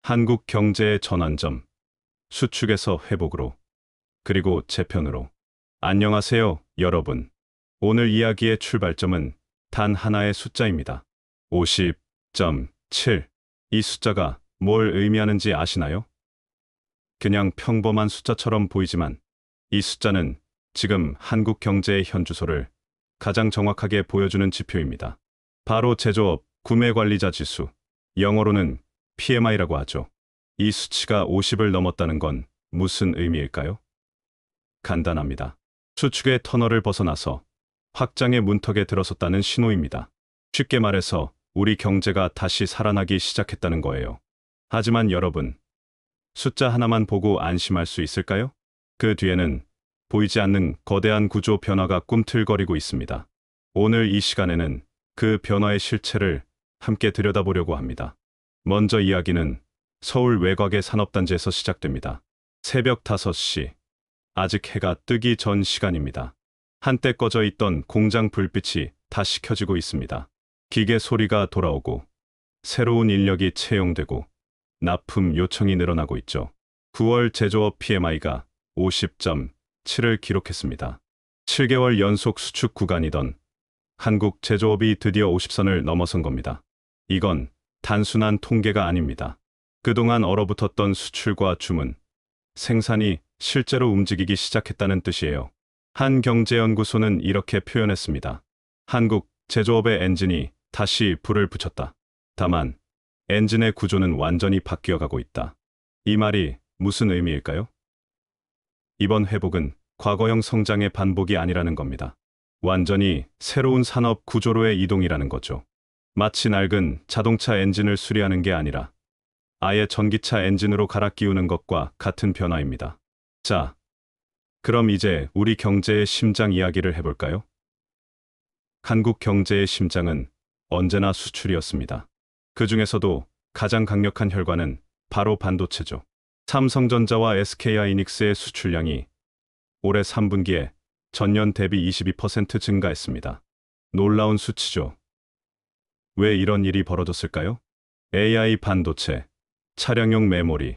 한국 경제의 전환점, 수축에서 회복으로, 그리고 재편으로. 안녕하세요, 여러분. 오늘 이야기의 출발점은 단 하나의 숫자입니다. 50.7. 이 숫자가 뭘 의미하는지 아시나요? 그냥 평범한 숫자처럼 보이지만 이 숫자는 지금 한국 경제의 현주소를 가장 정확하게 보여주는 지표입니다. 바로 제조업 구매관리자 지수, 영어로는 PMI라고 하죠. 이 수치가 50을 넘었다는 건 무슨 의미일까요? 간단합니다. 수축의 터널을 벗어나서 확장의 문턱에 들어섰다는 신호입니다. 쉽게 말해서 우리 경제가 다시 살아나기 시작했다는 거예요. 하지만 여러분, 숫자 하나만 보고 안심할 수 있을까요? 그 뒤에는 보이지 않는 거대한 구조 변화가 꿈틀거리고 있습니다. 오늘 이 시간에는 그 변화의 실체를 함께 들여다보려고 합니다. 먼저 이야기는 서울 외곽의 산업단지에서 시작됩니다. 새벽 5시, 아직 해가 뜨기 전 시간입니다. 한때 꺼져 있던 공장 불빛이 다시 켜지고 있습니다. 기계 소리가 돌아오고 새로운 인력이 채용되고 납품 요청이 늘어나고 있죠. 9월 제조업 PMI가 50.7을 기록했습니다. 7개월 연속 수축 구간이던 한국 제조업이 드디어 50선을 넘어선 겁니다. 이건 단순한 통계가 아닙니다. 그동안 얼어붙었던 수출과 주문, 생산이 실제로 움직이기 시작했다는 뜻이에요. 한 경제연구소는 이렇게 표현했습니다. 한국 제조업의 엔진이 다시 불을 붙였다. 다만 엔진의 구조는 완전히 바뀌어가고 있다. 이 말이 무슨 의미일까요? 이번 회복은 과거형 성장의 반복이 아니라는 겁니다. 완전히 새로운 산업 구조로의 이동이라는 거죠. 마치 낡은 자동차 엔진을 수리하는 게 아니라 아예 전기차 엔진으로 갈아 끼우는 것과 같은 변화입니다. 자, 그럼 이제 우리 경제의 심장 이야기를 해볼까요? 한국 경제의 심장은 언제나 수출이었습니다. 그 중에서도 가장 강력한 혈관은 바로 반도체죠. 삼성전자와 SK하이닉스의 수출량이 올해 3분기에 전년 대비 22% 증가했습니다. 놀라운 수치죠. 왜 이런 일이 벌어졌을까요? AI 반도체, 차량용 메모리,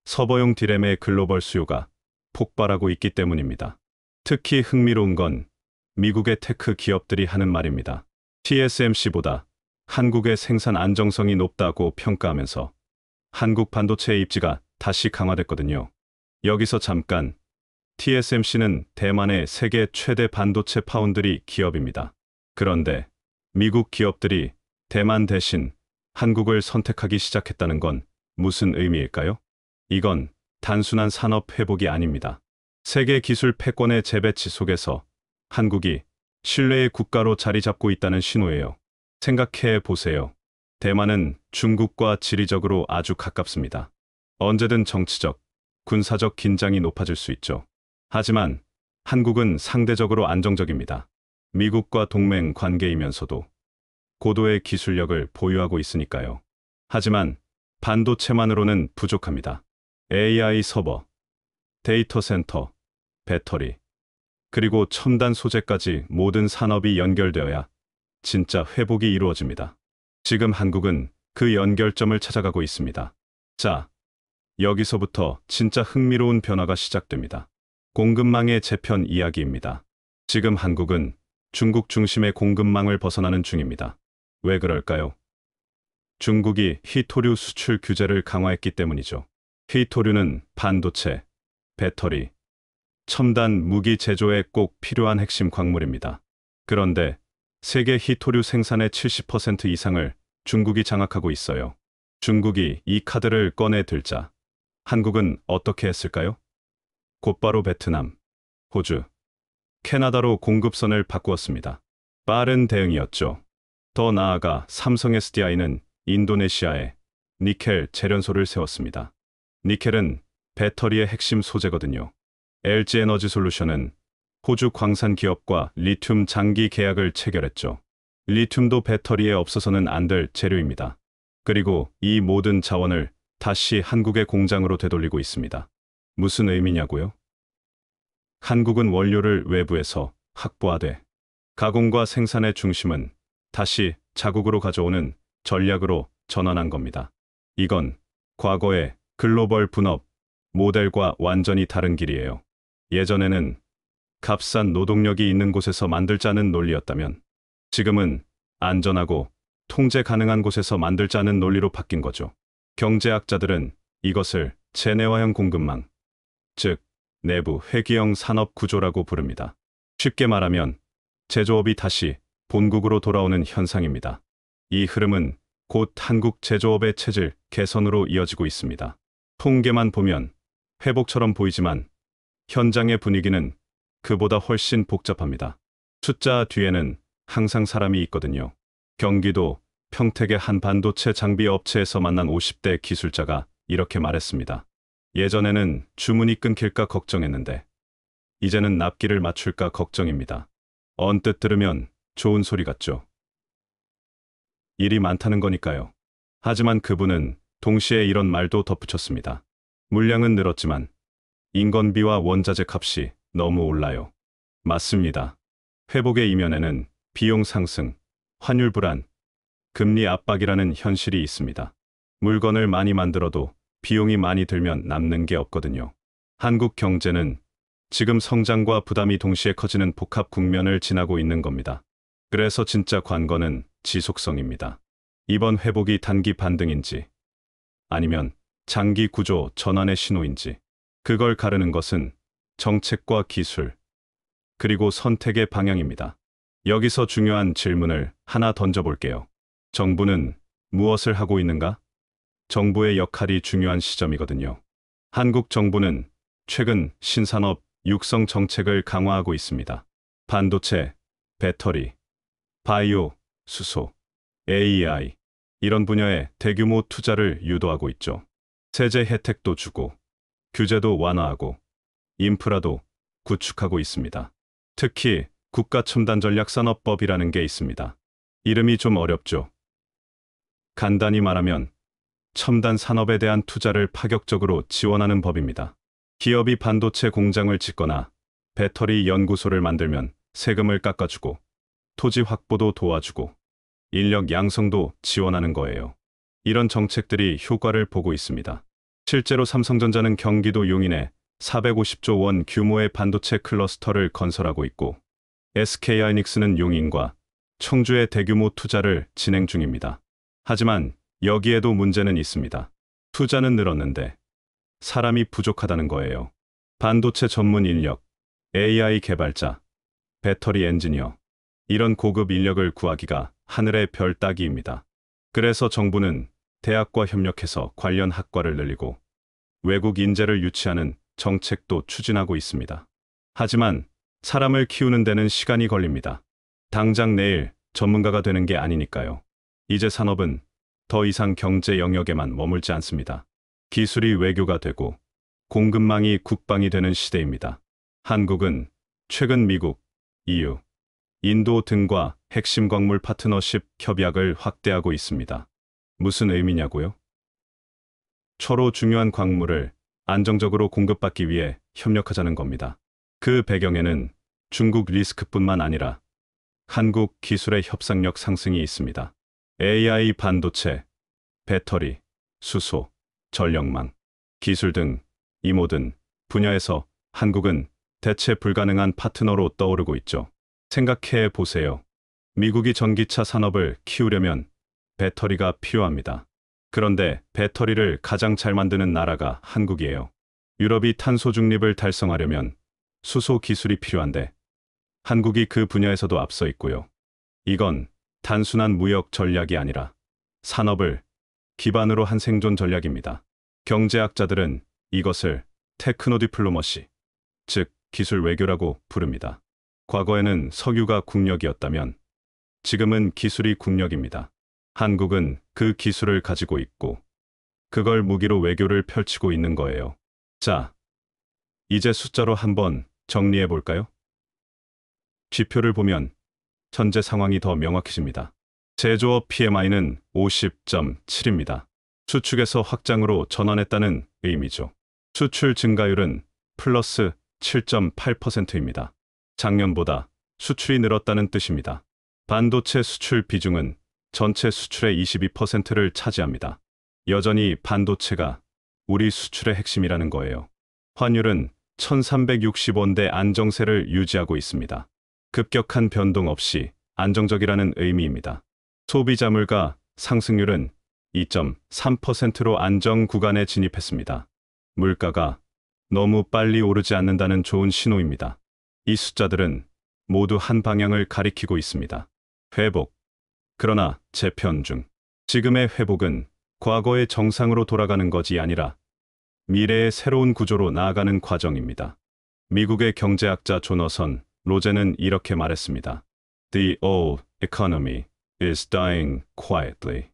서버용 디램의 글로벌 수요가 폭발하고 있기 때문입니다. 특히 흥미로운 건 미국의 테크 기업들이 하는 말입니다. TSMC보다 한국의 생산 안정성이 높다고 평가하면서 한국 반도체의 입지가 다시 강화됐거든요. 여기서 잠깐, TSMC는 대만의 세계 최대 반도체 파운드리 기업입니다. 그런데 미국 기업들이 대만 대신 한국을 선택하기 시작했다는 건 무슨 의미일까요? 이건 단순한 산업 회복이 아닙니다. 세계 기술 패권의 재배치 속에서 한국이 신뢰의 국가로 자리 잡고 있다는 신호예요. 생각해 보세요. 대만은 중국과 지리적으로 아주 가깝습니다. 언제든 정치적, 군사적 긴장이 높아질 수 있죠. 하지만 한국은 상대적으로 안정적입니다. 미국과 동맹 관계이면서도 고도의 기술력을 보유하고 있으니까요. 하지만 반도체만으로는 부족합니다. AI 서버, 데이터 센터, 배터리, 그리고 첨단 소재까지 모든 산업이 연결되어야 진짜 회복이 이루어집니다. 지금 한국은 그 연결점을 찾아가고 있습니다. 자, 여기서부터 진짜 흥미로운 변화가 시작됩니다. 공급망의 재편 이야기입니다. 지금 한국은 중국 중심의 공급망을 벗어나는 중입니다. 왜 그럴까요? 중국이 희토류 수출 규제를 강화했기 때문이죠. 희토류는 반도체, 배터리, 첨단 무기 제조에 꼭 필요한 핵심 광물입니다. 그런데 세계 희토류 생산의 70% 이상을 중국이 장악하고 있어요. 중국이 이 카드를 꺼내 들자 한국은 어떻게 했을까요? 곧바로 베트남, 호주, 캐나다로 공급선을 바꾸었습니다. 빠른 대응이었죠. 더 나아가 삼성 SDI는 인도네시아에 니켈 재련소를 세웠습니다. 니켈은 배터리의 핵심 소재거든요. LG에너지솔루션은 호주 광산 기업과 리튬 장기 계약을 체결했죠. 리튬도 배터리에 없어서는 안 될 재료입니다. 그리고 이 모든 자원을 다시 한국의 공장으로 되돌리고 있습니다. 무슨 의미냐고요? 한국은 원료를 외부에서 확보하되 가공과 생산의 중심은 다시 자국으로 가져오는 전략으로 전환한 겁니다. 이건 과거의 글로벌 분업 모델과 완전히 다른 길이에요. 예전에는 값싼 노동력이 있는 곳에서 만들자는 논리였다면 지금은 안전하고 통제 가능한 곳에서 만들자는 논리로 바뀐 거죠. 경제학자들은 이것을 제네화형 공급망, 즉 내부 회귀형 산업 구조라고 부릅니다. 쉽게 말하면 제조업이 다시 본국으로 돌아오는 현상입니다. 이 흐름은 곧 한국 제조업의 체질 개선으로 이어지고 있습니다. 통계만 보면 회복처럼 보이지만 현장의 분위기는 그보다 훨씬 복잡합니다. 숫자 뒤에는 항상 사람이 있거든요. 경기도 평택의 한 반도체 장비 업체에서 만난 50대 기술자가 이렇게 말했습니다. 예전에는 주문이 끊길까 걱정했는데 이제는 납기를 맞출까 걱정입니다. 언뜻 들으면 좋은 소리 같죠. 일이 많다는 거니까요. 하지만 그분은 동시에 이런 말도 덧붙였습니다. 물량은 늘었지만 인건비와 원자재 값이 너무 올라요. 맞습니다. 회복의 이면에는 비용 상승, 환율 불안, 금리 압박이라는 현실이 있습니다. 물건을 많이 만들어도 비용이 많이 들면 남는 게 없거든요. 한국 경제는 지금 성장과 부담이 동시에 커지는 복합 국면을 지나고 있는 겁니다. 그래서 진짜 관건은 지속성입니다. 이번 회복이 단기 반등인지 아니면 장기 구조 전환의 신호인지 그걸 가르는 것은 정책과 기술 그리고 선택의 방향입니다. 여기서 중요한 질문을 하나 던져볼게요. 정부는 무엇을 하고 있는가? 정부의 역할이 중요한 시점이거든요. 한국 정부는 최근 신산업 육성 정책을 강화하고 있습니다. 반도체, 배터리, 바이오, 수소, AI 이런 분야에 대규모 투자를 유도하고 있죠. 세제 혜택도 주고 규제도 완화하고 인프라도 구축하고 있습니다. 특히 국가첨단전략산업법이라는 게 있습니다. 이름이 좀 어렵죠. 간단히 말하면 첨단 산업에 대한 투자를 파격적으로 지원하는 법입니다. 기업이 반도체 공장을 짓거나 배터리 연구소를 만들면 세금을 깎아주고 토지 확보도 도와주고 인력 양성도 지원하는 거예요. 이런 정책들이 효과를 보고 있습니다. 실제로 삼성전자는 경기도 용인에 450조 원 규모의 반도체 클러스터를 건설하고 있고 SK하이닉스는 용인과 청주에 대규모 투자를 진행 중입니다. 하지만 여기에도 문제는 있습니다. 투자는 늘었는데 사람이 부족하다는 거예요. 반도체 전문 인력, AI 개발자, 배터리 엔지니어, 이런 고급 인력을 구하기가 하늘의 별 따기입니다. 그래서 정부는 대학과 협력해서 관련 학과를 늘리고 외국 인재를 유치하는 정책도 추진하고 있습니다. 하지만 사람을 키우는 데는 시간이 걸립니다. 당장 내일 전문가가 되는 게 아니니까요. 이제 산업은 더 이상 경제 영역에만 머물지 않습니다. 기술이 외교가 되고 공급망이 국방이 되는 시대입니다. 한국은 최근 미국, EU, 인도 등과 핵심 광물 파트너십 협약을 확대하고 있습니다. 무슨 의미냐고요? 서로 중요한 광물을 안정적으로 공급받기 위해 협력하자는 겁니다. 그 배경에는 중국 리스크뿐만 아니라 한국 기술의 협상력 상승이 있습니다. AI 반도체, 배터리, 수소, 전력망, 기술 등 이 모든 분야에서 한국은 대체 불가능한 파트너로 떠오르고 있죠. 생각해 보세요. 미국이 전기차 산업을 키우려면 배터리가 필요합니다. 그런데 배터리를 가장 잘 만드는 나라가 한국이에요. 유럽이 탄소 중립을 달성하려면 수소 기술이 필요한데 한국이 그 분야에서도 앞서 있고요. 이건 단순한 무역 전략이 아니라 산업을 기반으로 한 생존 전략입니다. 경제학자들은 이것을 테크노 디플로머시, 즉 기술 외교라고 부릅니다. 과거에는 석유가 국력이었다면 지금은 기술이 국력입니다. 한국은 그 기술을 가지고 있고 그걸 무기로 외교를 펼치고 있는 거예요. 자, 이제 숫자로 한번 정리해 볼까요? 지표를 보면 현재 상황이 더 명확해집니다. 제조업 PMI는 50.7입니다. 수축에서 확장으로 전환했다는 의미죠. 수출 증가율은 플러스 7.8%입니다. 작년보다 수출이 늘었다는 뜻입니다. 반도체 수출 비중은 전체 수출의 22%를 차지합니다. 여전히 반도체가 우리 수출의 핵심이라는 거예요. 환율은 1360원대 안정세를 유지하고 있습니다. 급격한 변동 없이 안정적이라는 의미입니다. 소비자 물가 상승률은 2.3%로 안정 구간에 진입했습니다. 물가가 너무 빨리 오르지 않는다는 좋은 신호입니다. 이 숫자들은 모두 한 방향을 가리키고 있습니다. 회복. 그러나 재편 중. 지금의 회복은 과거의 정상으로 돌아가는 것이 아니라 미래의 새로운 구조로 나아가는 과정입니다. 미국의 경제학자 조너선 로제는 이렇게 말했습니다. The old economy is dying quietly.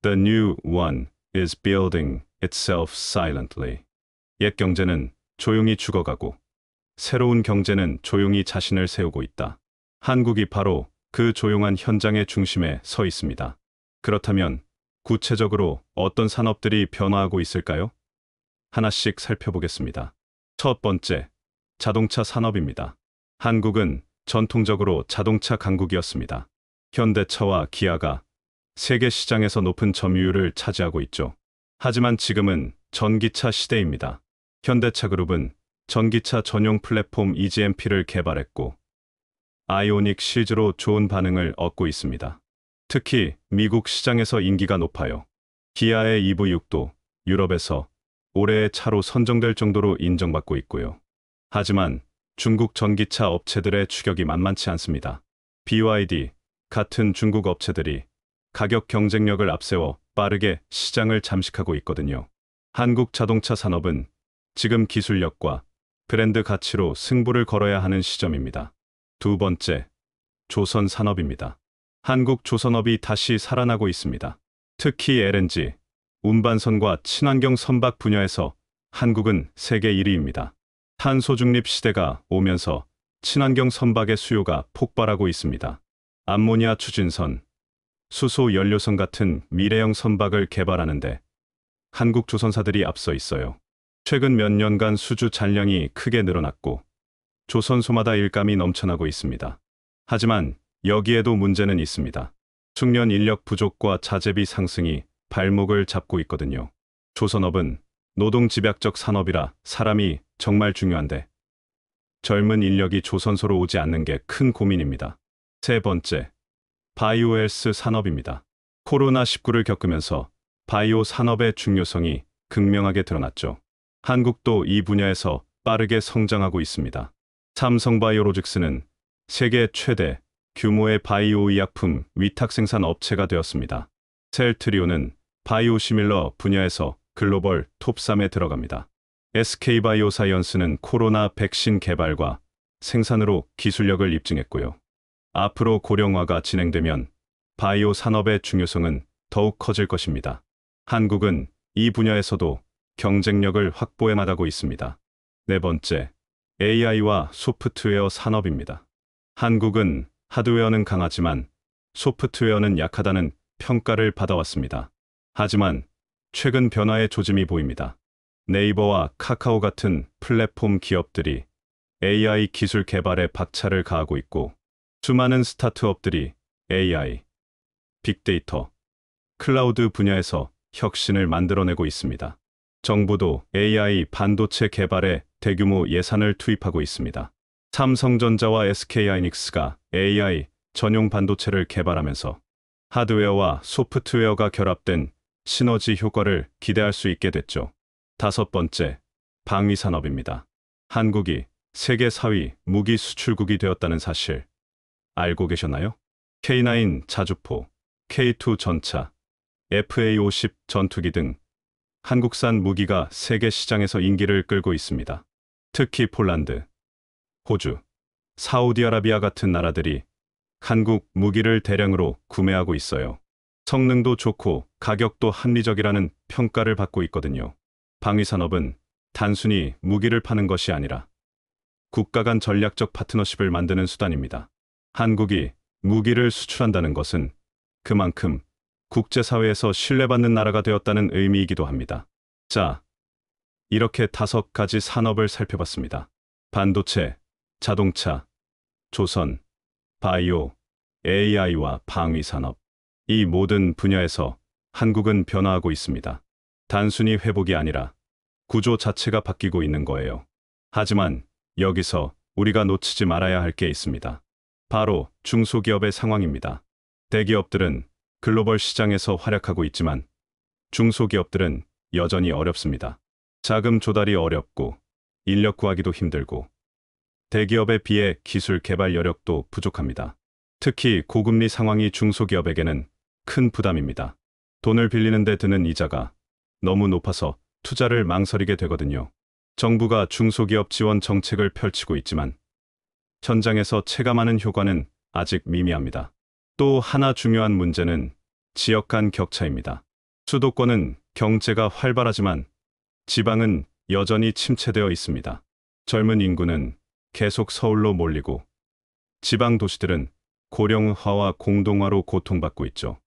The new one is building itself silently. 옛 경제는 조용히 죽어가고 새로운 경제는 조용히 자신을 세우고 있다. 한국이 바로 그 조용한 현장의 중심에 서 있습니다. 그렇다면 구체적으로 어떤 산업들이 변화하고 있을까요? 하나씩 살펴보겠습니다. 첫 번째, 자동차 산업입니다. 한국은 전통적으로 자동차 강국이었습니다. 현대차와 기아가 세계 시장에서 높은 점유율을 차지하고 있죠. 하지만 지금은 전기차 시대입니다. 현대차 그룹은 전기차 전용 플랫폼 EGMP를 개발했고 아이오닉 시리즈로 좋은 반응을 얻고 있습니다. 특히 미국 시장에서 인기가 높아요. 기아의 EV6도 유럽에서 올해의 차로 선정될 정도로 인정받고 있고요. 하지만 중국 전기차 업체들의 추격이 만만치 않습니다. BYD 같은 중국 업체들이 가격 경쟁력을 앞세워 빠르게 시장을 잠식하고 있거든요. 한국 자동차 산업은 지금 기술력과 브랜드 가치로 승부를 걸어야 하는 시점입니다. 두 번째, 조선 산업입니다. 한국 조선업이 다시 살아나고 있습니다. 특히 LNG, 운반선과 친환경 선박 분야에서 한국은 세계 1위입니다. 탄소 중립 시대가 오면서 친환경 선박의 수요가 폭발하고 있습니다. 암모니아 추진선, 수소 연료선 같은 미래형 선박을 개발하는데 한국 조선사들이 앞서 있어요. 최근 몇 년간 수주 잔량이 크게 늘어났고 조선소마다 일감이 넘쳐나고 있습니다. 하지만 여기에도 문제는 있습니다. 숙련 인력 부족과 자재비 상승이 발목을 잡고 있거든요. 조선업은 노동 집약적 산업이라 사람이 정말 중요한데 젊은 인력이 조선소로 오지 않는 게 큰 고민입니다. 세 번째, 바이오 헬스 산업입니다. 코로나19를 겪으면서 바이오 산업의 중요성이 극명하게 드러났죠. 한국도 이 분야에서 빠르게 성장하고 있습니다. 삼성바이오로직스는 세계 최대 규모의 바이오 의약품 위탁 생산 업체가 되었습니다. 셀트리온은 바이오 시밀러 분야에서 글로벌 톱3에 들어갑니다. SK바이오사이언스는 코로나 백신 개발과 생산으로 기술력을 입증했고요. 앞으로 고령화가 진행되면 바이오 산업의 중요성은 더욱 커질 것입니다. 한국은 이 분야에서도 경쟁력을 확보해 나가고 있습니다. 네 번째, AI와 소프트웨어 산업입니다. 한국은 하드웨어는 강하지만 소프트웨어는 약하다는 평가를 받아왔습니다. 하지만 최근 변화의 조짐이 보입니다. 네이버와 카카오 같은 플랫폼 기업들이 AI 기술 개발에 박차를 가하고 있고 수많은 스타트업들이 AI, 빅데이터, 클라우드 분야에서 혁신을 만들어내고 있습니다. 정부도 AI 반도체 개발에 대규모 예산을 투입하고 있습니다. 삼성전자와 SK하이닉스가 AI 전용 반도체를 개발하면서 하드웨어와 소프트웨어가 결합된 시너지 효과를 기대할 수 있게 됐죠. 다섯 번째, 방위산업입니다. 한국이 세계 4위 무기 수출국이 되었다는 사실 알고 계셨나요? K9 자주포, K2 전차, FA-50 전투기 등 한국산 무기가 세계 시장에서 인기를 끌고 있습니다. 특히 폴란드, 호주, 사우디아라비아 같은 나라들이 한국 무기를 대량으로 구매하고 있어요. 성능도 좋고 가격도 합리적이라는 평가를 받고 있거든요. 방위산업은 단순히 무기를 파는 것이 아니라 국가 간 전략적 파트너십을 만드는 수단입니다. 한국이 무기를 수출한다는 것은 그만큼 국제사회에서 신뢰받는 나라가 되었다는 의미이기도 합니다. 자, 이렇게 5가지 산업을 살펴봤습니다. 반도체, 자동차, 조선, 바이오, AI와 방위산업. 이 모든 분야에서 한국은 변화하고 있습니다. 단순히 회복이 아니라 구조 자체가 바뀌고 있는 거예요. 하지만 여기서 우리가 놓치지 말아야 할 게 있습니다. 바로 중소기업의 상황입니다. 대기업들은 글로벌 시장에서 활약하고 있지만 중소기업들은 여전히 어렵습니다. 자금 조달이 어렵고 인력 구하기도 힘들고 대기업에 비해 기술 개발 여력도 부족합니다. 특히 고금리 상황이 중소기업에게는 큰 부담입니다. 돈을 빌리는 데 드는 이자가 너무 높아서 투자를 망설이게 되거든요. 정부가 중소기업 지원 정책을 펼치고 있지만 현장에서 체감하는 효과는 아직 미미합니다. 또 하나 중요한 문제는 지역 간 격차입니다. 수도권은 경제가 활발하지만 지방은 여전히 침체되어 있습니다. 젊은 인구는 계속 서울로 몰리고 지방 도시들은 고령화와 공동화로 고통받고 있죠.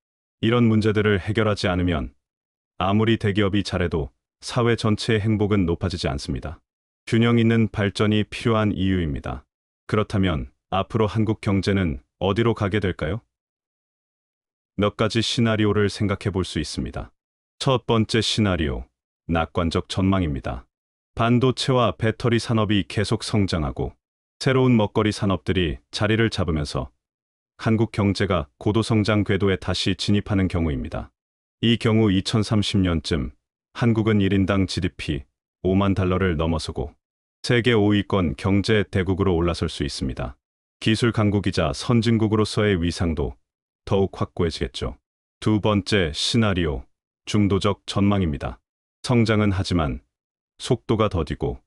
이런 문제들을 해결하지 않으면 아무리 대기업이 잘해도 사회 전체의 행복은 높아지지 않습니다. 균형 있는 발전이 필요한 이유입니다. 그렇다면 앞으로 한국 경제는 어디로 가게 될까요? 몇 가지 시나리오를 생각해 볼 수 있습니다. 첫 번째 시나리오, 낙관적 전망입니다. 반도체와 배터리 산업이 계속 성장하고 새로운 먹거리 산업들이 자리를 잡으면서 한국 경제가 고도 성장 궤도에 다시 진입하는 경우입니다. 이 경우 2030년쯤 한국은 1인당 GDP 5만 달러를 넘어서고 세계 5위권 경제 대국으로 올라설 수 있습니다. 기술 강국이자 선진국으로서의 위상도 더욱 확고해지겠죠. 두 번째 시나리오, 중도적 전망입니다. 성장은 하지만 속도가 더디고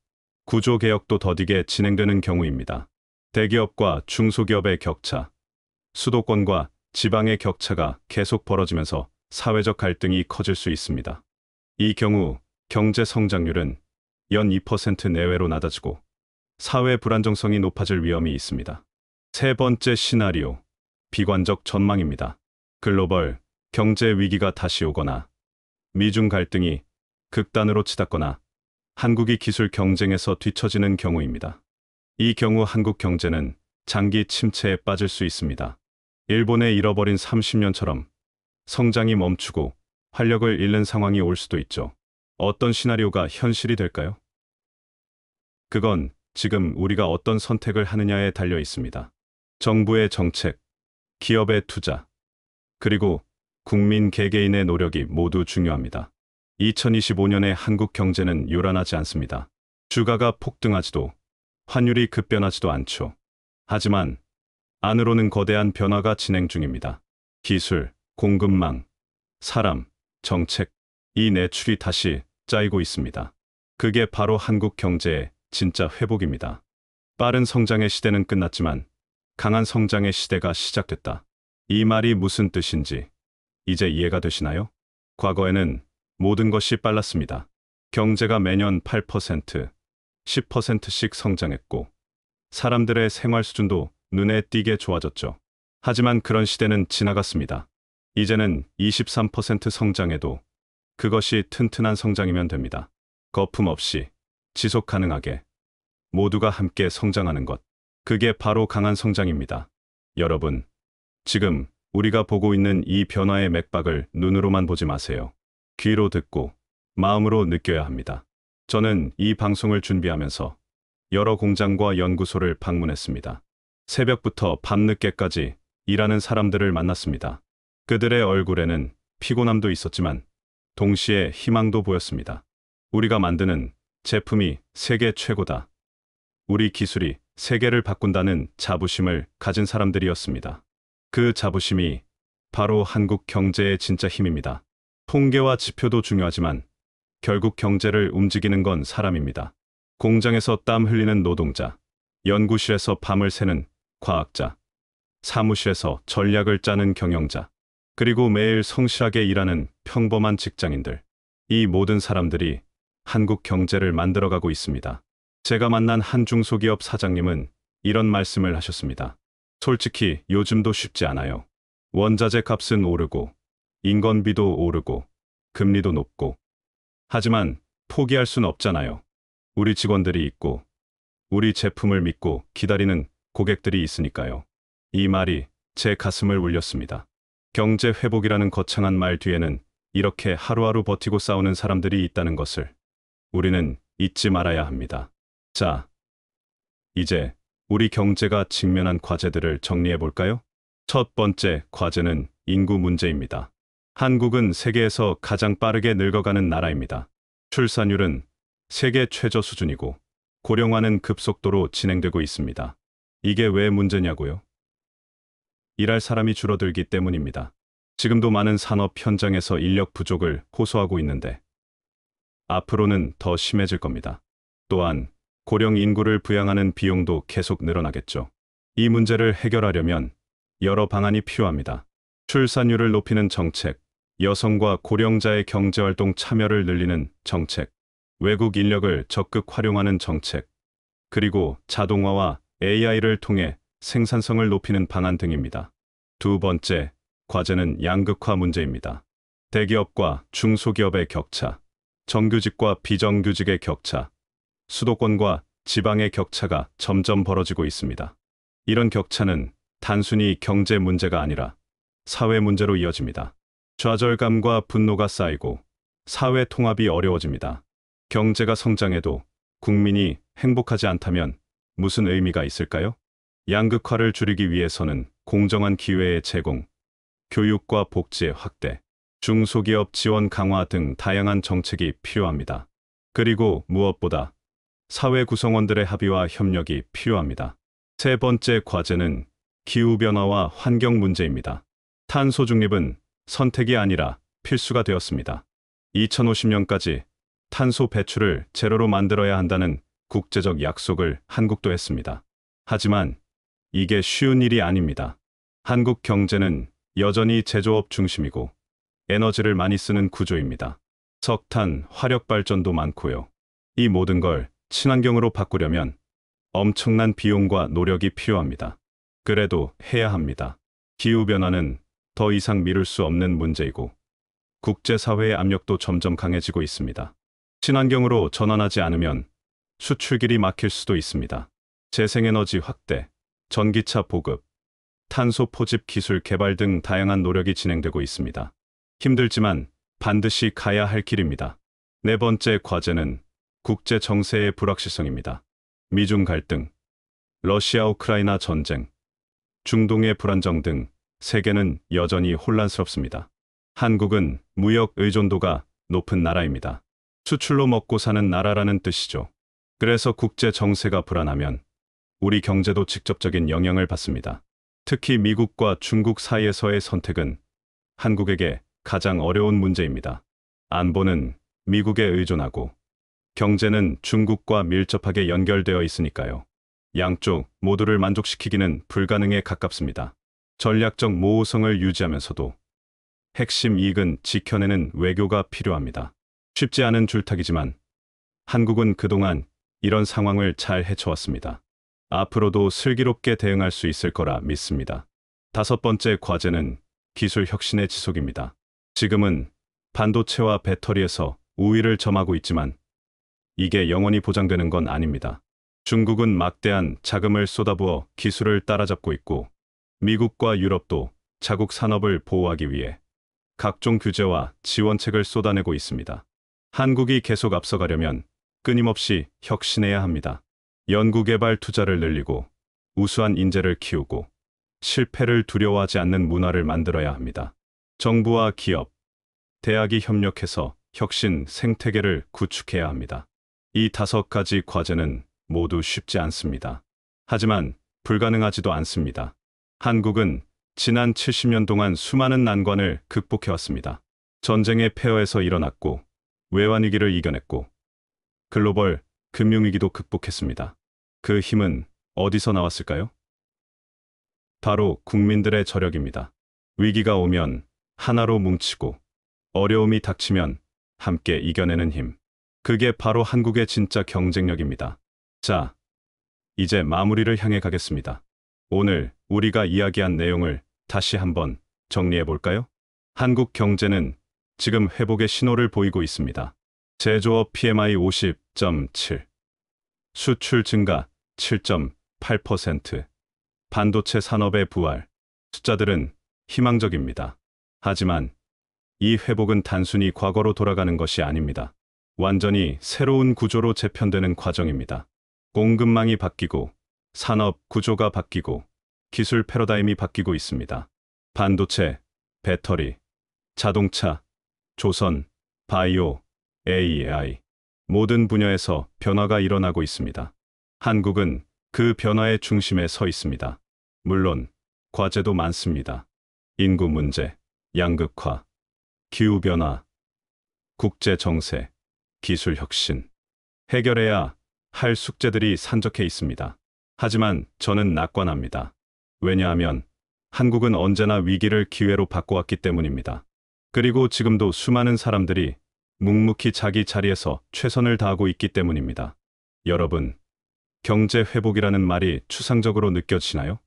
구조 개혁도 더디게 진행되는 경우입니다. 대기업과 중소기업의 격차, 수도권과 지방의 격차가 계속 벌어지면서 사회적 갈등이 커질 수 있습니다. 이 경우 경제 성장률은 연 2% 내외로 낮아지고 사회 불안정성이 높아질 위험이 있습니다. 세 번째 시나리오, 비관적 전망입니다. 글로벌 경제 위기가 다시 오거나 미중 갈등이 극단으로 치닫거나 한국이 기술 경쟁에서 뒤처지는 경우입니다. 이 경우 한국 경제는 장기 침체에 빠질 수 있습니다. 일본의 잃어버린 30년처럼 성장이 멈추고 활력을 잃는 상황이 올 수도 있죠. 어떤 시나리오가 현실이 될까요? 그건 지금 우리가 어떤 선택을 하느냐에 달려 있습니다. 정부의 정책, 기업의 투자, 그리고 국민 개개인의 노력이 모두 중요합니다. 2025년의 한국 경제는 요란하지 않습니다. 주가가 폭등하지도 환율이 급변하지도 않죠. 하지만 안으로는 거대한 변화가 진행 중입니다. 기술, 공급망, 사람, 정책, 이 내출이 다시 짜이고 있습니다. 그게 바로 한국 경제의 진짜 회복입니다. 빠른 성장의 시대는 끝났지만 강한 성장의 시대가 시작됐다. 이 말이 무슨 뜻인지 이제 이해가 되시나요? 과거에는 모든 것이 빨랐습니다. 경제가 매년 8%, 10%씩 성장했고 사람들의 생활 수준도 눈에 띄게 좋아졌죠. 하지만 그런 시대는 지나갔습니다. 이제는 23% 성장해도 그것이 튼튼한 성장이면 됩니다. 거품 없이 지속 가능하게 모두가 함께 성장하는 것. 그게 바로 강한 성장입니다. 여러분, 지금 우리가 보고 있는 이 변화의 맥박을 눈으로만 보지 마세요. 귀로 듣고 마음으로 느껴야 합니다. 저는 이 방송을 준비하면서 여러 공장과 연구소를 방문했습니다. 새벽부터 밤늦게까지 일하는 사람들을 만났습니다. 그들의 얼굴에는 피곤함도 있었지만 동시에 희망도 보였습니다. 우리가 만드는 제품이 세계 최고다. 우리 기술이 세계를 바꾼다는 자부심을 가진 사람들이었습니다. 그 자부심이 바로 한국 경제의 진짜 힘입니다. 통계와 지표도 중요하지만 결국 경제를 움직이는 건 사람입니다. 공장에서 땀 흘리는 노동자, 연구실에서 밤을 새는 과학자, 사무실에서 전략을 짜는 경영자, 그리고 매일 성실하게 일하는 평범한 직장인들. 이 모든 사람들이 한국 경제를 만들어가고 있습니다. 제가 만난 한 중소기업 사장님은 이런 말씀을 하셨습니다. 솔직히 요즘도 쉽지 않아요. 원자재 값은 오르고 인건비도 오르고 금리도 높고. 하지만 포기할 순 없잖아요. 우리 직원들이 있고 우리 제품을 믿고 기다리는 고객들이 있으니까요. 이 말이 제 가슴을 울렸습니다. 경제 회복이라는 거창한 말 뒤에는 이렇게 하루하루 버티고 싸우는 사람들이 있다는 것을 우리는 잊지 말아야 합니다. 자, 이제 우리 경제가 직면한 과제들을 정리해 볼까요? 첫 번째 과제는 인구 문제입니다. 한국은 세계에서 가장 빠르게 늙어가는 나라입니다. 출산율은 세계 최저 수준이고 고령화는 급속도로 진행되고 있습니다. 이게 왜 문제냐고요? 일할 사람이 줄어들기 때문입니다. 지금도 많은 산업 현장에서 인력 부족을 호소하고 있는데 앞으로는 더 심해질 겁니다. 또한 고령 인구를 부양하는 비용도 계속 늘어나겠죠. 이 문제를 해결하려면 여러 방안이 필요합니다. 출산율을 높이는 정책, 여성과 고령자의 경제활동 참여를 늘리는 정책, 외국 인력을 적극 활용하는 정책, 그리고 자동화와 AI를 통해 생산성을 높이는 방안 등입니다. 두 번째 과제는 양극화 문제입니다. 대기업과 중소기업의 격차, 정규직과 비정규직의 격차, 수도권과 지방의 격차가 점점 벌어지고 있습니다. 이런 격차는 단순히 경제 문제가 아니라 사회 문제로 이어집니다. 좌절감과 분노가 쌓이고 사회 통합이 어려워집니다. 경제가 성장해도 국민이 행복하지 않다면 무슨 의미가 있을까요? 양극화를 줄이기 위해서는 공정한 기회의 제공, 교육과 복지의 확대, 중소기업 지원 강화 등 다양한 정책이 필요합니다. 그리고 무엇보다 사회 구성원들의 합의와 협력이 필요합니다. 세 번째 과제는 기후변화와 환경 문제입니다. 탄소 중립은 선택이 아니라 필수가 되었습니다. 2050년까지 탄소 배출을 제로로 만들어야 한다는 국제적 약속을 한국도 했습니다. 하지만 이게 쉬운 일이 아닙니다. 한국 경제는 여전히 제조업 중심이고 에너지를 많이 쓰는 구조입니다. 석탄, 화력 발전도 많고요. 이 모든 걸 친환경으로 바꾸려면 엄청난 비용과 노력이 필요합니다. 그래도 해야 합니다. 기후변화는 더 이상 미룰 수 없는 문제이고 국제사회의 압력도 점점 강해지고 있습니다. 친환경으로 전환하지 않으면 수출길이 막힐 수도 있습니다. 재생에너지 확대, 전기차 보급, 탄소 포집 기술 개발 등 다양한 노력이 진행되고 있습니다. 힘들지만 반드시 가야 할 길입니다. 네 번째 과제는 국제 정세의 불확실성입니다. 미중 갈등, 러시아 우크라이나 전쟁, 중동의 불안정 등 세계는 여전히 혼란스럽습니다. 한국은 무역 의존도가 높은 나라입니다. 수출로 먹고 사는 나라라는 뜻이죠. 그래서 국제 정세가 불안하면 우리 경제도 직접적인 영향을 받습니다. 특히 미국과 중국 사이에서의 선택은 한국에게 가장 어려운 문제입니다. 안보는 미국에 의존하고 경제는 중국과 밀접하게 연결되어 있으니까요. 양쪽 모두를 만족시키기는 불가능에 가깝습니다. 전략적 모호성을 유지하면서도 핵심 이익은 지켜내는 외교가 필요합니다. 쉽지 않은 줄타기지만 한국은 그동안 이런 상황을 잘 헤쳐왔습니다. 앞으로도 슬기롭게 대응할 수 있을 거라 믿습니다. 다섯 번째 과제는 기술 혁신의 지속입니다. 지금은 반도체와 배터리에서 우위를 점하고 있지만 이게 영원히 보장되는 건 아닙니다. 중국은 막대한 자금을 쏟아부어 기술을 따라잡고 있고 미국과 유럽도 자국 산업을 보호하기 위해 각종 규제와 지원책을 쏟아내고 있습니다. 한국이 계속 앞서가려면 끊임없이 혁신해야 합니다. 연구개발 투자를 늘리고 우수한 인재를 키우고 실패를 두려워하지 않는 문화를 만들어야 합니다. 정부와 기업, 대학이 협력해서 혁신 생태계를 구축해야 합니다. 이 다섯 가지 과제는 모두 쉽지 않습니다. 하지만 불가능하지도 않습니다. 한국은 지난 70년 동안 수많은 난관을 극복해왔습니다. 전쟁의 폐허에서 일어났고 외환위기를 이겨냈고 글로벌 금융위기도 극복했습니다. 그 힘은 어디서 나왔을까요? 바로 국민들의 저력입니다. 위기가 오면 하나로 뭉치고 어려움이 닥치면 함께 이겨내는 힘. 그게 바로 한국의 진짜 경쟁력입니다. 자, 이제 마무리를 향해 가겠습니다. 오늘 우리가 이야기한 내용을 다시 한번 정리해 볼까요? 한국 경제는 지금 회복의 신호를 보이고 있습니다. 제조업 PMI 50.7, 수출 증가 7.8%, 반도체 산업의 부활, 숫자들은 희망적입니다. 하지만 이 회복은 단순히 과거로 돌아가는 것이 아닙니다. 완전히 새로운 구조로 재편되는 과정입니다. 공급망이 바뀌고, 산업 구조가 바뀌고, 기술 패러다임이 바뀌고 있습니다. 반도체, 배터리, 자동차, 조선, 바이오, AI, 모든 분야에서 변화가 일어나고 있습니다. 한국은 그 변화의 중심에 서 있습니다. 물론, 과제도 많습니다. 인구 문제, 양극화, 기후변화, 국제 정세, 기술 혁신. 해결해야 할 숙제들이 산적해 있습니다. 하지만 저는 낙관합니다. 왜냐하면 한국은 언제나 위기를 기회로 바꿔왔기 때문입니다. 그리고 지금도 수많은 사람들이 묵묵히 자기 자리에서 최선을 다하고 있기 때문입니다. 여러분, 경제 회복이라는 말이 추상적으로 느껴지나요?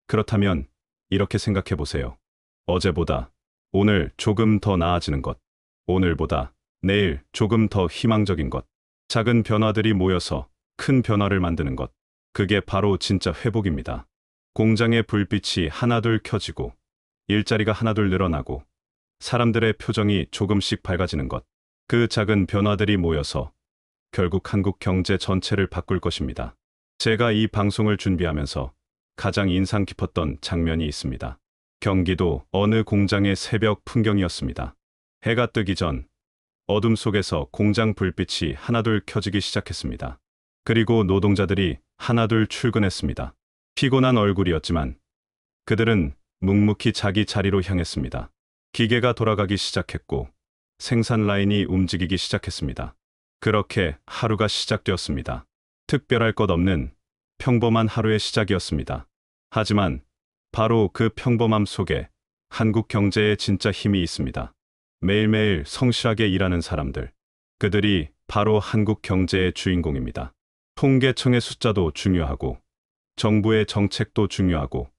그렇다면 이렇게 생각해 보세요. 어제보다 오늘 조금 더 나아지는 것, 오늘보다 내일 조금 더 희망적인 것, 작은 변화들이 모여서 큰 변화를 만드는 것, 그게 바로 진짜 회복입니다. 공장의 불빛이 하나둘 켜지고, 일자리가 하나둘 늘어나고, 사람들의 표정이 조금씩 밝아지는 것, 그 작은 변화들이 모여서 결국 한국 경제 전체를 바꿀 것입니다. 제가 이 방송을 준비하면서 가장 인상 깊었던 장면이 있습니다. 경기도 어느 공장의 새벽 풍경이었습니다. 해가 뜨기 전 어둠 속에서 공장 불빛이 하나둘 켜지기 시작했습니다. 그리고 노동자들이 하나둘 출근했습니다. 피곤한 얼굴이었지만 그들은 묵묵히 자기 자리로 향했습니다. 기계가 돌아가기 시작했고 생산 라인이 움직이기 시작했습니다. 그렇게 하루가 시작되었습니다. 특별할 것 없는 평범한 하루의 시작이었습니다. 하지만 바로 그 평범함 속에 한국 경제의 진짜 힘이 있습니다. 매일매일 성실하게 일하는 사람들. 그들이 바로 한국 경제의 주인공입니다. 통계청의 숫자도 중요하고, 정부의 정책도 중요하고,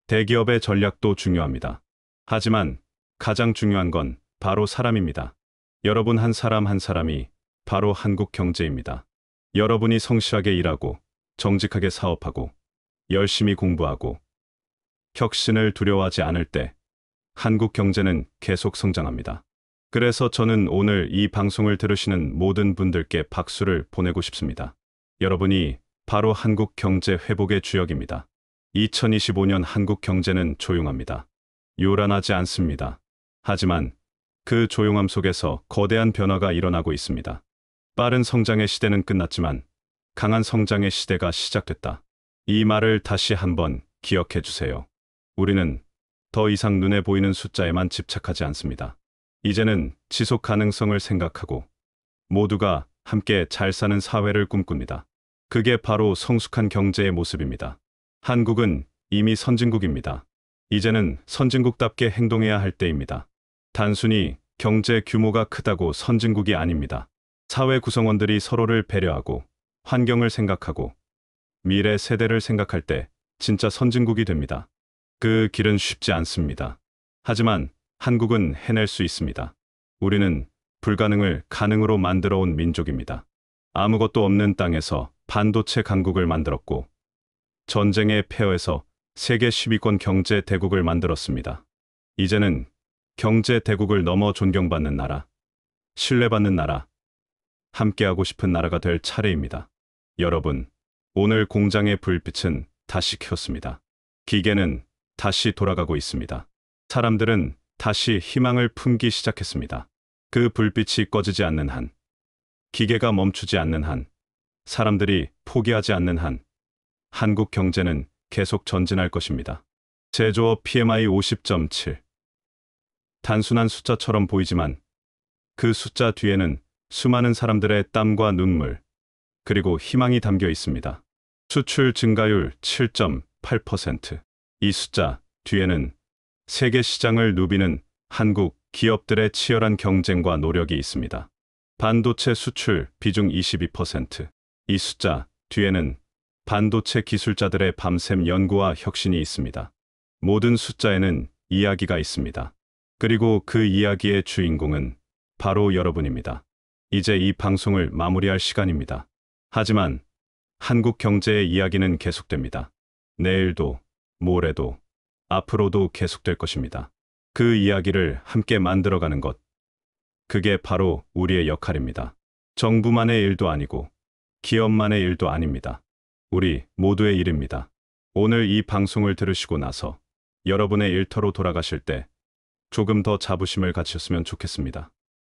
대기업의 전략도 중요합니다. 하지만 가장 중요한 건 바로 사람입니다. 여러분 한 사람 한 사람이 바로 한국 경제입니다. 여러분이 성실하게 일하고, 정직하게 사업하고, 열심히 공부하고, 혁신을 두려워하지 않을 때 한국 경제는 계속 성장합니다. 그래서 저는 오늘 이 방송을 들으시는 모든 분들께 박수를 보내고 싶습니다. 여러분이 바로 한국 경제 회복의 주역입니다. 2025년 한국 경제는 조용합니다. 요란하지 않습니다. 하지만 그 조용함 속에서 거대한 변화가 일어나고 있습니다. 빠른 성장의 시대는 끝났지만 강한 성장의 시대가 시작됐다. 이 말을 다시 한번 기억해 주세요. 우리는 더 이상 눈에 보이는 숫자에만 집착하지 않습니다. 이제는 지속 가능성을 생각하고 모두가 함께 잘 사는 사회를 꿈꿉니다. 그게 바로 성숙한 경제의 모습입니다. 한국은 이미 선진국입니다. 이제는 선진국답게 행동해야 할 때입니다. 단순히 경제 규모가 크다고 선진국이 아닙니다. 사회 구성원들이 서로를 배려하고 환경을 생각하고 미래 세대를 생각할 때 진짜 선진국이 됩니다. 그 길은 쉽지 않습니다. 하지만 한국은 해낼 수 있습니다. 우리는 불가능을 가능으로 만들어 온 민족입니다. 아무것도 없는 땅에서 반도체 강국을 만들었고 전쟁의 폐허에서 세계 10위권 경제 대국을 만들었습니다. 이제는 경제 대국을 넘어 존경받는 나라, 신뢰받는 나라, 함께하고 싶은 나라가 될 차례입니다. 여러분, 오늘 공장의 불빛은 다시 켰습니다. 기계는 다시 돌아가고 있습니다. 사람들은 다시 희망을 품기 시작했습니다. 그 불빛이 꺼지지 않는 한, 기계가 멈추지 않는 한, 사람들이 포기하지 않는 한, 한국 경제는 계속 전진할 것입니다. 제조업 PMI 50.7. 단순한 숫자처럼 보이지만 그 숫자 뒤에는 수많은 사람들의 땀과 눈물, 그리고 희망이 담겨 있습니다. 수출 증가율 7.8%. 이 숫자 뒤에는 세계 시장을 누비는 한국 기업들의 치열한 경쟁과 노력이 있습니다. 반도체 수출 비중 22%. 이 숫자 뒤에는 반도체 기술자들의 밤샘 연구와 혁신이 있습니다. 모든 숫자에는 이야기가 있습니다. 그리고 그 이야기의 주인공은 바로 여러분입니다. 이제 이 방송을 마무리할 시간입니다. 하지만 한국 경제의 이야기는 계속됩니다. 내일도, 모레도, 앞으로도 계속될 것입니다. 그 이야기를 함께 만들어가는 것. 그게 바로 우리의 역할입니다. 정부만의 일도 아니고 기업만의 일도 아닙니다. 우리 모두의 일입니다. 오늘 이 방송을 들으시고 나서 여러분의 일터로 돌아가실 때 조금 더 자부심을 가지셨으면 좋겠습니다.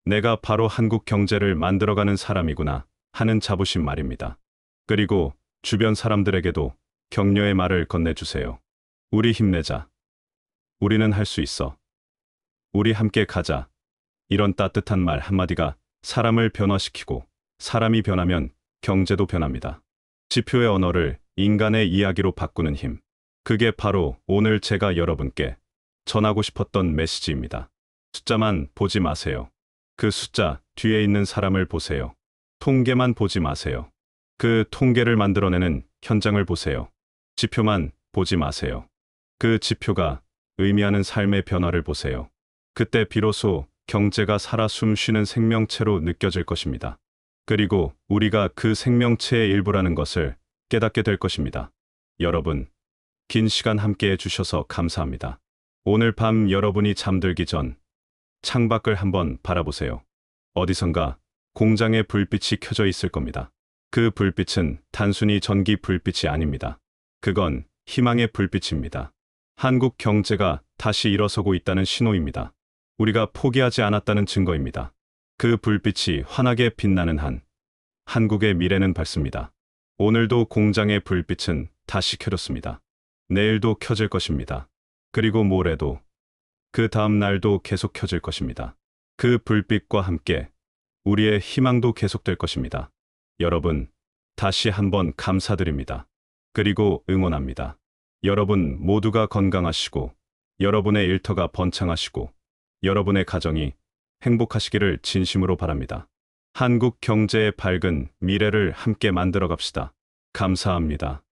내가 바로 한국 경제를 만들어가는 사람이구나 하는 자부심 말입니다. 그리고 주변 사람들에게도 격려의 말을 건네주세요. 우리 힘내자. 우리는 할 수 있어. 우리 함께 가자. 이런 따뜻한 말 한마디가 사람을 변화시키고 사람이 변하면 경제도 변합니다. 지표의 언어를 인간의 이야기로 바꾸는 힘. 그게 바로 오늘 제가 여러분께 전하고 싶었던 메시지입니다. 숫자만 보지 마세요. 그 숫자 뒤에 있는 사람을 보세요. 통계만 보지 마세요. 그 통계를 만들어내는 현장을 보세요. 지표만 보지 마세요. 그 지표가 의미하는 삶의 변화를 보세요. 그때 비로소 경제가 살아 숨쉬는 생명체로 느껴질 것입니다. 그리고 우리가 그 생명체의 일부라는 것을 깨닫게 될 것입니다. 여러분, 긴 시간 함께 해주셔서 감사합니다. 오늘 밤 여러분이 잠들기 전 창밖을 한번 바라보세요. 어디선가 공장의 불빛이 켜져 있을 겁니다. 그 불빛은 단순히 전기 불빛이 아닙니다. 그건 희망의 불빛입니다. 한국 경제가 다시 일어서고 있다는 신호입니다. 우리가 포기하지 않았다는 증거입니다. 그 불빛이 환하게 빛나는 한 한국의 미래는 밝습니다. 오늘도 공장의 불빛은 다시 켜졌습니다. 내일도 켜질 것입니다. 그리고 모레도, 그 다음 날도 계속 켜질 것입니다. 그 불빛과 함께 우리의 희망도 계속될 것입니다. 여러분, 다시 한번 감사드립니다. 그리고 응원합니다. 여러분 모두가 건강하시고, 여러분의 일터가 번창하시고, 여러분의 가정이 행복하시기를 진심으로 바랍니다. 한국 경제의 밝은 미래를 함께 만들어 갑시다. 감사합니다.